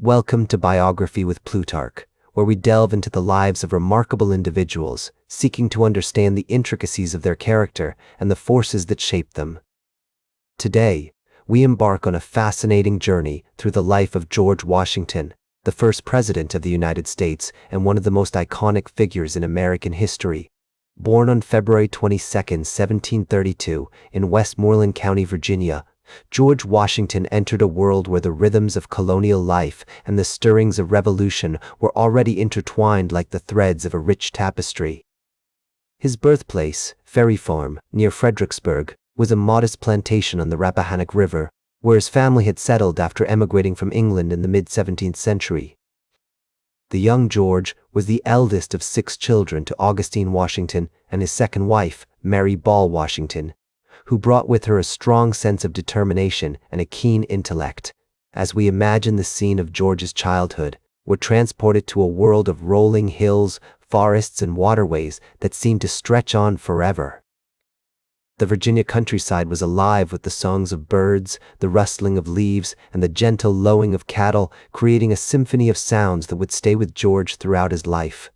Welcome to Biography with Plutarch, where we delve into the lives of remarkable individuals, seeking to understand the intricacies of their character and the forces that shape them. Today, we embark on a fascinating journey through the life of George Washington, the first president of the United States and one of the most iconic figures in American history. Born on February 22, 1732, in Westmoreland County, Virginia, George Washington entered a world where the rhythms of colonial life and the stirrings of revolution were already intertwined like the threads of a rich tapestry. His birthplace, Ferry Farm, near Fredericksburg, was a modest plantation on the Rappahannock River, where his family had settled after emigrating from England in the mid-17th century. The young George was the eldest of 6 children to Augustine Washington and his second wife, Mary Ball Washington, who brought with her a strong sense of determination and a keen intellect. As we imagine the scene of George's childhood, we're transported to a world of rolling hills, forests, and waterways that seemed to stretch on forever. The Virginia countryside was alive with the songs of birds, the rustling of leaves, and the gentle lowing of cattle, creating a symphony of sounds that would stay with George throughout his life.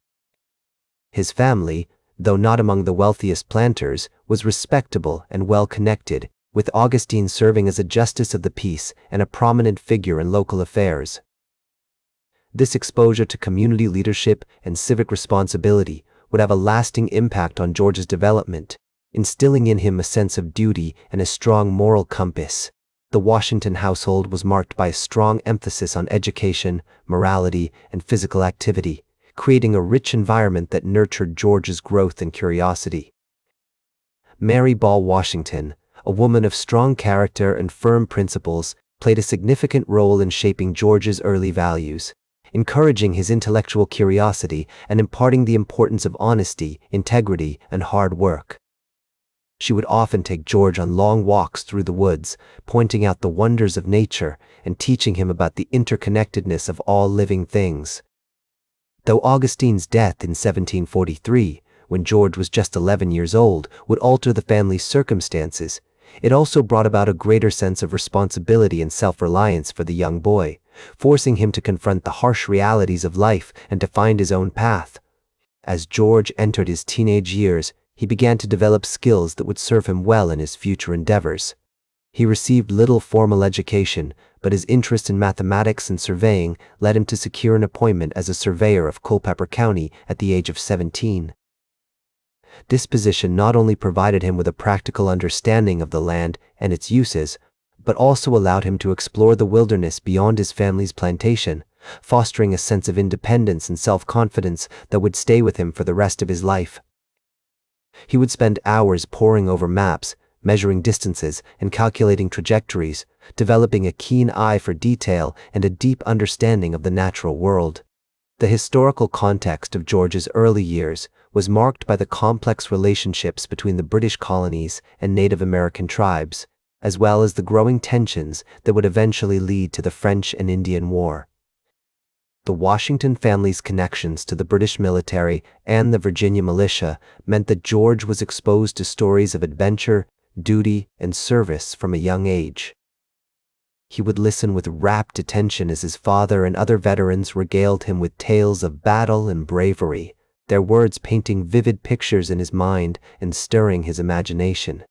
His family, though not among the wealthiest planters, was respectable and well-connected, with Augustine serving as a justice of the peace and a prominent figure in local affairs. This exposure to community leadership and civic responsibility would have a lasting impact on George's development, instilling in him a sense of duty and a strong moral compass. The Washington household was marked by a strong emphasis on education, morality, and physical activity, creating a rich environment that nurtured George's growth and curiosity. Mary Ball Washington, a woman of strong character and firm principles, played a significant role in shaping George's early values, encouraging his intellectual curiosity and imparting the importance of honesty, integrity, and hard work. She would often take George on long walks through the woods, pointing out the wonders of nature and teaching him about the interconnectedness of all living things. Though Augustine's death in 1743, when George was just 11 years old, would alter the family's circumstances, it also brought about a greater sense of responsibility and self-reliance for the young boy, forcing him to confront the harsh realities of life and to find his own path. As George entered his teenage years, he began to develop skills that would serve him well in his future endeavors. He received little formal education, but his interest in mathematics and surveying led him to secure an appointment as a surveyor of Culpeper County at the age of 17. This position not only provided him with a practical understanding of the land and its uses, but also allowed him to explore the wilderness beyond his family's plantation, fostering a sense of independence and self-confidence that would stay with him for the rest of his life. He would spend hours poring over maps, measuring distances, and calculating trajectories, developing a keen eye for detail and a deep understanding of the natural world. The historical context of George's early years was marked by the complex relationships between the British colonies and Native American tribes, as well as the growing tensions that would eventually lead to the French and Indian War. The Washington family's connections to the British military and the Virginia militia meant that George was exposed to stories of adventure, duty, and service from a young age. He would listen with rapt attention as his father and other veterans regaled him with tales of battle and bravery, their words painting vivid pictures in his mind and stirring his imagination.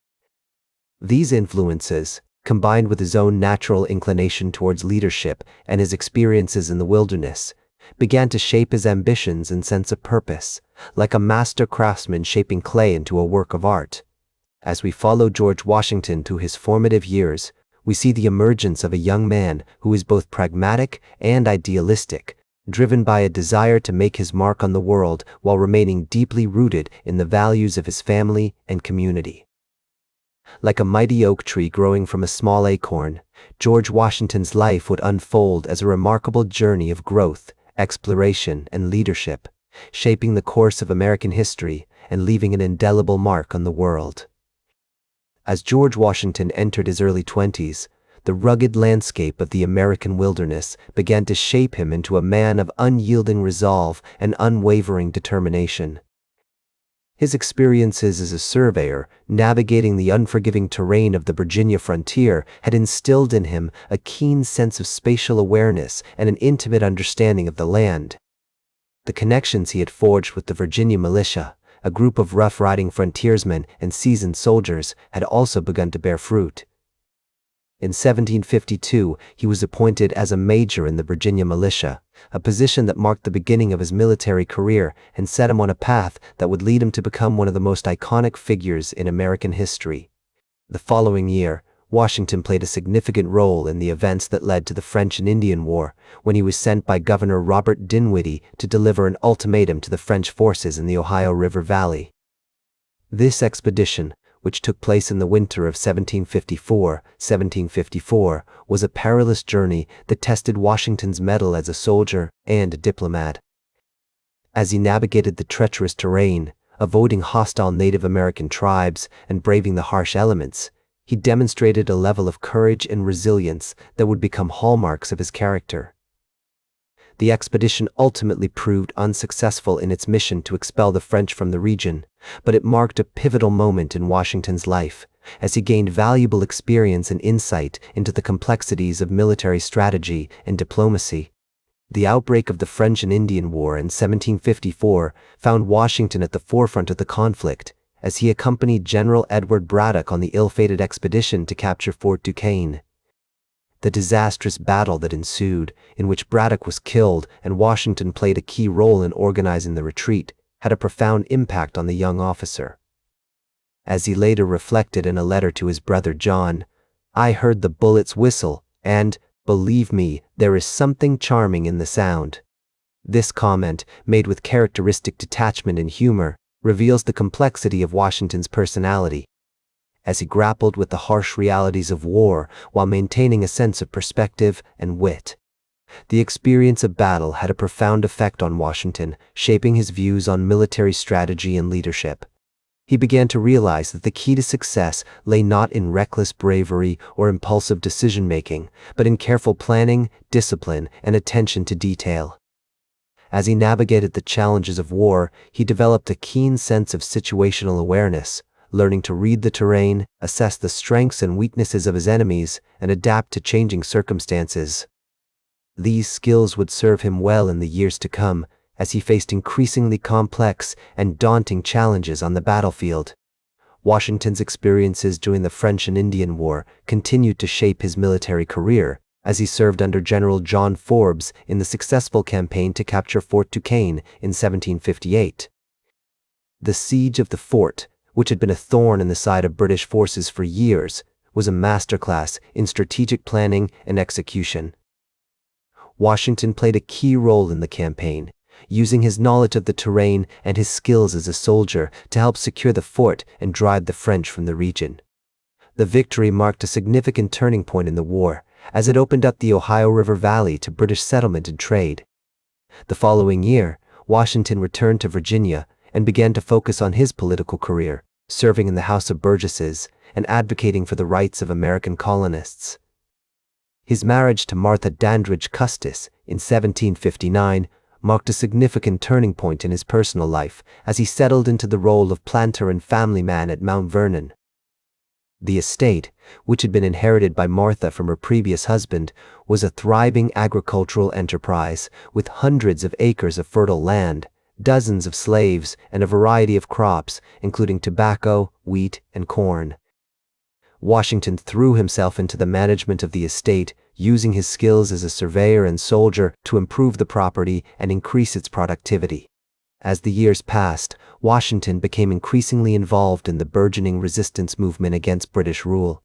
These influences, combined with his own natural inclination towards leadership and his experiences in the wilderness, began to shape his ambitions and sense of purpose, like a master craftsman shaping clay into a work of art. As we follow George Washington through his formative years, we see the emergence of a young man who is both pragmatic and idealistic, driven by a desire to make his mark on the world while remaining deeply rooted in the values of his family and community. Like a mighty oak tree growing from a small acorn, George Washington's life would unfold as a remarkable journey of growth, exploration, and leadership, shaping the course of American history and leaving an indelible mark on the world. As George Washington entered his early 20s, the rugged landscape of the American wilderness began to shape him into a man of unyielding resolve and unwavering determination. His experiences as a surveyor, navigating the unforgiving terrain of the Virginia frontier, had instilled in him a keen sense of spatial awareness and an intimate understanding of the land. The connections he had forged with the Virginia militia, a group of rough-riding frontiersmen and seasoned soldiers, had also begun to bear fruit. In 1752, he was appointed as a major in the Virginia militia, a position that marked the beginning of his military career and set him on a path that would lead him to become one of the most iconic figures in American history. The following year, Washington played a significant role in the events that led to the French and Indian War, when he was sent by Governor Robert Dinwiddie to deliver an ultimatum to the French forces in the Ohio River Valley. This expedition, which took place in the winter of 1754, was a perilous journey that tested Washington's mettle as a soldier and a diplomat. As he navigated the treacherous terrain, avoiding hostile Native American tribes and braving the harsh elements, he demonstrated a level of courage and resilience that would become hallmarks of his character. The expedition ultimately proved unsuccessful in its mission to expel the French from the region, but it marked a pivotal moment in Washington's life, as he gained valuable experience and insight into the complexities of military strategy and diplomacy. The outbreak of the French and Indian War in 1754 found Washington at the forefront of the conflict, as he accompanied General Edward Braddock on the ill-fated expedition to capture Fort Duquesne. The disastrous battle that ensued, in which Braddock was killed and Washington played a key role in organizing the retreat, had a profound impact on the young officer. As he later reflected in a letter to his brother John, "I heard the bullets whistle, and, believe me, there is something charming in the sound." This comment, made with characteristic detachment and humor, reveals the complexity of Washington's personality. As he grappled with the harsh realities of war while maintaining a sense of perspective and wit. The experience of battle had a profound effect on Washington, shaping his views on military strategy and leadership. He began to realize that the key to success lay not in reckless bravery or impulsive decision-making, but in careful planning, discipline, and attention to detail. As he navigated the challenges of war, he developed a keen sense of situational awareness, learning to read the terrain, assess the strengths and weaknesses of his enemies, and adapt to changing circumstances. These skills would serve him well in the years to come, as he faced increasingly complex and daunting challenges on the battlefield. Washington's experiences during the French and Indian War continued to shape his military career, as he served under General John Forbes in the successful campaign to capture Fort Duquesne in 1758. The siege of the fort, which had been a thorn in the side of British forces for years, was a masterclass in strategic planning and execution. Washington played a key role in the campaign, using his knowledge of the terrain and his skills as a soldier to help secure the fort and drive the French from the region. The victory marked a significant turning point in the war, as it opened up the Ohio River Valley to British settlement and trade. The following year, Washington returned to Virginia and began to focus on his political career, serving in the House of Burgesses and advocating for the rights of American colonists. His marriage to Martha Dandridge Custis in 1759 marked a significant turning point in his personal life as he settled into the role of planter and family man at Mount Vernon. The estate, which had been inherited by Martha from her previous husband, was a thriving agricultural enterprise with hundreds of acres of fertile land, dozens of slaves, and a variety of crops, including tobacco, wheat, and corn. Washington threw himself into the management of the estate, using his skills as a surveyor and soldier to improve the property and increase its productivity. As the years passed, Washington became increasingly involved in the burgeoning resistance movement against British rule.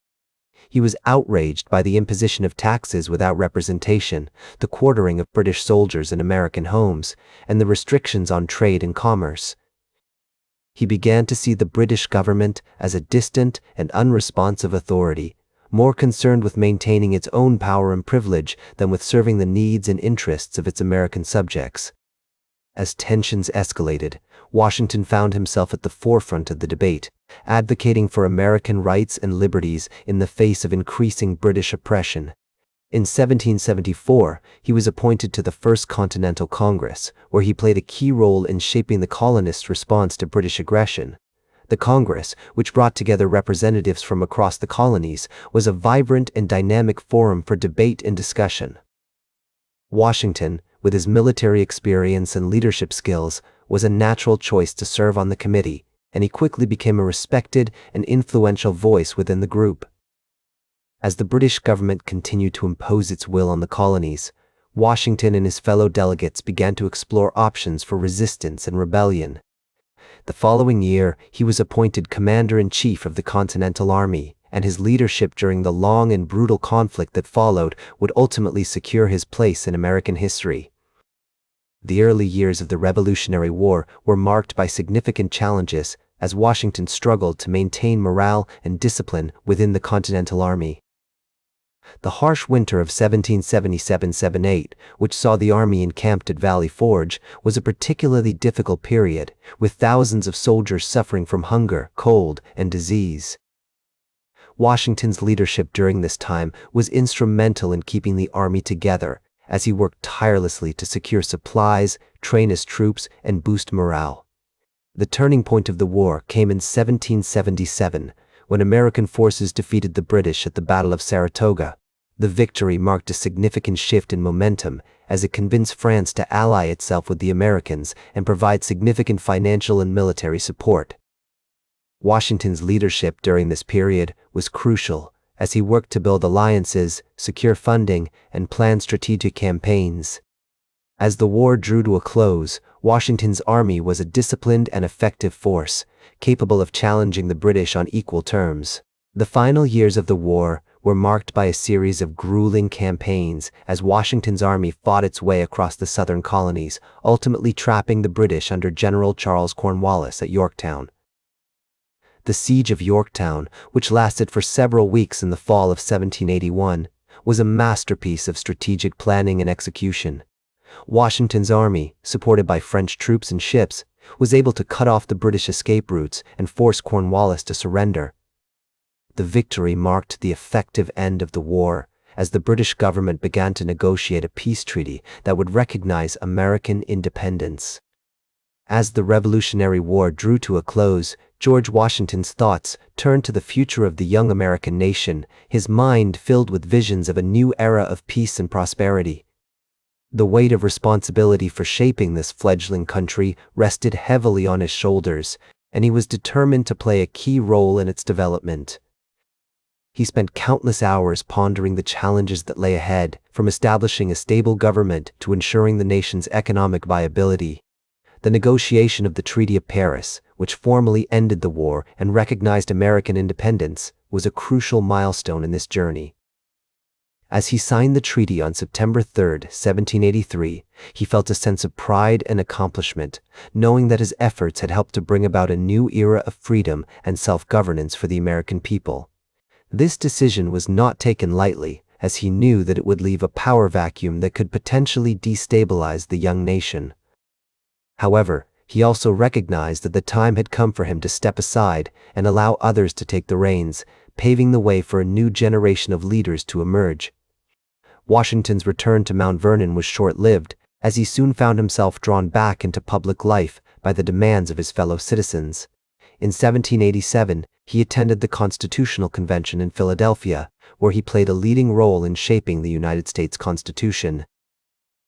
He was outraged by the imposition of taxes without representation, the quartering of British soldiers in American homes, and the restrictions on trade and commerce. He began to see the British government as a distant and unresponsive authority, more concerned with maintaining its own power and privilege than with serving the needs and interests of its American subjects. As tensions escalated, Washington found himself at the forefront of the debate, advocating for American rights and liberties in the face of increasing British oppression. In 1774, he was appointed to the First Continental Congress, where he played a key role in shaping the colonists' response to British aggression. The Congress, which brought together representatives from across the colonies, was a vibrant and dynamic forum for debate and discussion. Washington, with his military experience and leadership skills, was a natural choice to serve on the committee, and he quickly became a respected and influential voice within the group. As the British government continued to impose its will on the colonies, Washington and his fellow delegates began to explore options for resistance and rebellion. The following year, he was appointed Commander-in-Chief of the Continental Army, and his leadership during the long and brutal conflict that followed would ultimately secure his place in American history. The early years of the Revolutionary War were marked by significant challenges as Washington struggled to maintain morale and discipline within the Continental Army. The harsh winter of 1777-78, which saw the army encamped at Valley Forge, was a particularly difficult period, with thousands of soldiers suffering from hunger, cold, and disease. Washington's leadership during this time was instrumental in keeping the army together, as he worked tirelessly to secure supplies, train his troops, and boost morale. The turning point of the war came in 1777, when American forces defeated the British at the Battle of Saratoga. The victory marked a significant shift in momentum as it convinced France to ally itself with the Americans and provide significant financial and military support. Washington's leadership during this period was crucial as he worked to build alliances, secure funding, and plan strategic campaigns. As the war drew to a close, Washington's army was a disciplined and effective force, capable of challenging the British on equal terms. The final years of the war were marked by a series of grueling campaigns as Washington's army fought its way across the southern colonies, ultimately trapping the British under General Charles Cornwallis at Yorktown. The Siege of Yorktown, which lasted for several weeks in the fall of 1781, was a masterpiece of strategic planning and execution. Washington's army, supported by French troops and ships, was able to cut off the British escape routes and force Cornwallis to surrender. The victory marked the effective end of the war, as the British government began to negotiate a peace treaty that would recognize American independence. As the Revolutionary War drew to a close, George Washington's thoughts turned to the future of the young American nation, his mind filled with visions of a new era of peace and prosperity. The weight of responsibility for shaping this fledgling country rested heavily on his shoulders, and he was determined to play a key role in its development. He spent countless hours pondering the challenges that lay ahead, from establishing a stable government to ensuring the nation's economic viability. The negotiation of the Treaty of Paris, which formally ended the war and recognized American independence, was a crucial milestone in this journey. As he signed the treaty on September 3, 1783, he felt a sense of pride and accomplishment, knowing that his efforts had helped to bring about a new era of freedom and self-governance for the American people. This decision was not taken lightly, as he knew that it would leave a power vacuum that could potentially destabilize the young nation. However, he also recognized that the time had come for him to step aside and allow others to take the reins, paving the way for a new generation of leaders to emerge. Washington's return to Mount Vernon was short-lived, as he soon found himself drawn back into public life by the demands of his fellow citizens. In 1787, he attended the Constitutional Convention in Philadelphia, where he played a leading role in shaping the United States Constitution.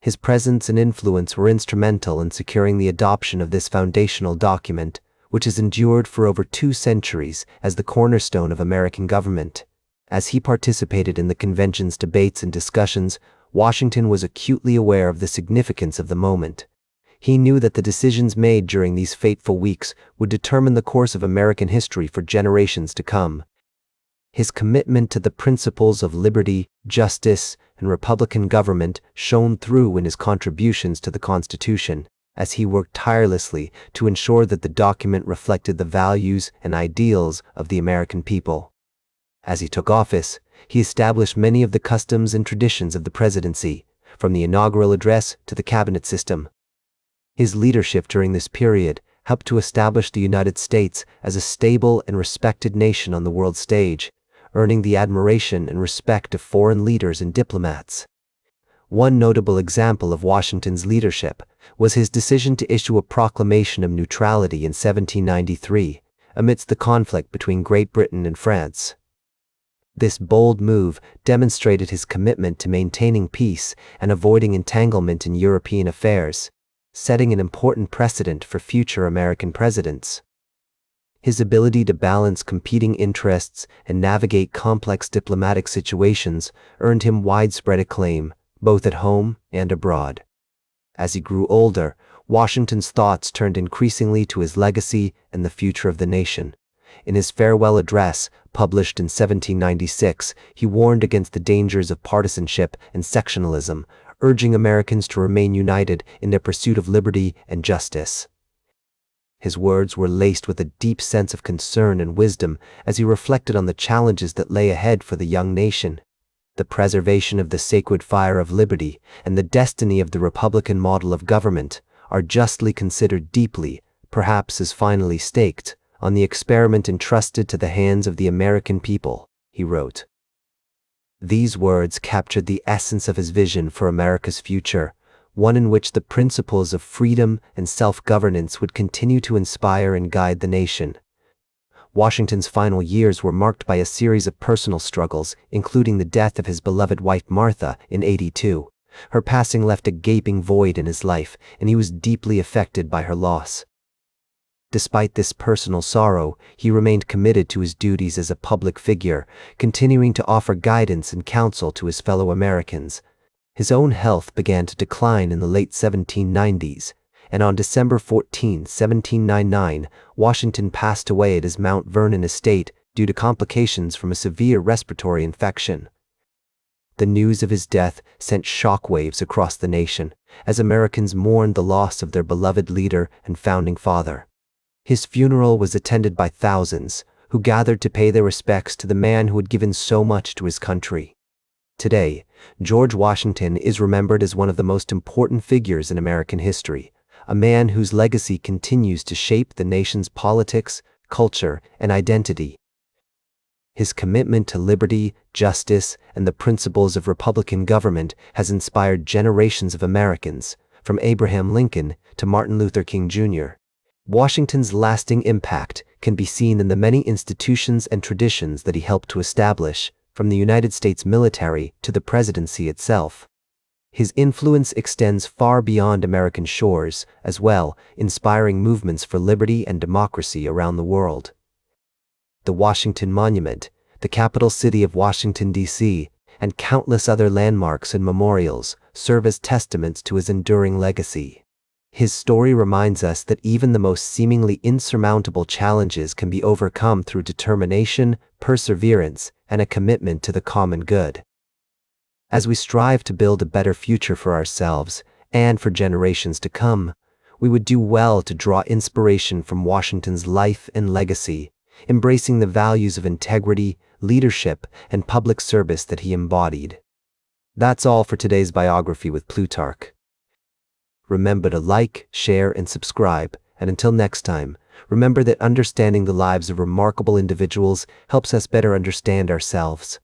His presence and influence were instrumental in securing the adoption of this foundational document, which has endured for over 2 centuries as the cornerstone of American government. As he participated in the convention's debates and discussions, Washington was acutely aware of the significance of the moment. He knew that the decisions made during these fateful weeks would determine the course of American history for generations to come. His commitment to the principles of liberty, justice, and Republican government shone through in his contributions to the Constitution, as he worked tirelessly to ensure that the document reflected the values and ideals of the American people. As he took office, he established many of the customs and traditions of the presidency, from the inaugural address to the cabinet system. His leadership during this period helped to establish the United States as a stable and respected nation on the world stage, earning the admiration and respect of foreign leaders and diplomats. One notable example of Washington's leadership was his decision to issue a proclamation of neutrality in 1793, amidst the conflict between Great Britain and France. This bold move demonstrated his commitment to maintaining peace and avoiding entanglement in European affairs, setting an important precedent for future American presidents. His ability to balance competing interests and navigate complex diplomatic situations earned him widespread acclaim, both at home and abroad. As he grew older, Washington's thoughts turned increasingly to his legacy and the future of the nation. In his farewell address, published in 1796, he warned against the dangers of partisanship and sectionalism, urging Americans to remain united in their pursuit of liberty and justice. His words were laced with a deep sense of concern and wisdom as he reflected on the challenges that lay ahead for the young nation. The preservation of the sacred fire of liberty and the destiny of the Republican model of government are justly considered deeply, perhaps as finally staked, on the experiment entrusted to the hands of the American people, he wrote. These words captured the essence of his vision for America's future, one in which the principles of freedom and self-governance would continue to inspire and guide the nation. Washington's final years were marked by a series of personal struggles, including the death of his beloved wife Martha in 1882. Her passing left a gaping void in his life, and he was deeply affected by her loss. Despite this personal sorrow, he remained committed to his duties as a public figure, continuing to offer guidance and counsel to his fellow Americans. His own health began to decline in the late 1790s, and on December 14, 1799, Washington passed away at his Mount Vernon estate due to complications from a severe respiratory infection. The news of his death sent shockwaves across the nation, as Americans mourned the loss of their beloved leader and founding father. His funeral was attended by thousands, who gathered to pay their respects to the man who had given so much to his country. Today, George Washington is remembered as one of the most important figures in American history, a man whose legacy continues to shape the nation's politics, culture, and identity. His commitment to liberty, justice, and the principles of Republican government has inspired generations of Americans, from Abraham Lincoln to Martin Luther King Jr. Washington's lasting impact can be seen in the many institutions and traditions that he helped to establish, from the United States military to the presidency itself. His influence extends far beyond American shores as well, inspiring movements for liberty and democracy around the world. The Washington Monument, the capital city of Washington, D.C., and countless other landmarks and memorials serve as testaments to his enduring legacy. His story reminds us that even the most seemingly insurmountable challenges can be overcome through determination, perseverance, and a commitment to the common good. As we strive to build a better future for ourselves and for generations to come, we would do well to draw inspiration from Washington's life and legacy, embracing the values of integrity, leadership, and public service that he embodied. That's all for today's biography with Plutarch. Remember to like, share, and subscribe, and until next time, remember that understanding the lives of remarkable individuals helps us better understand ourselves.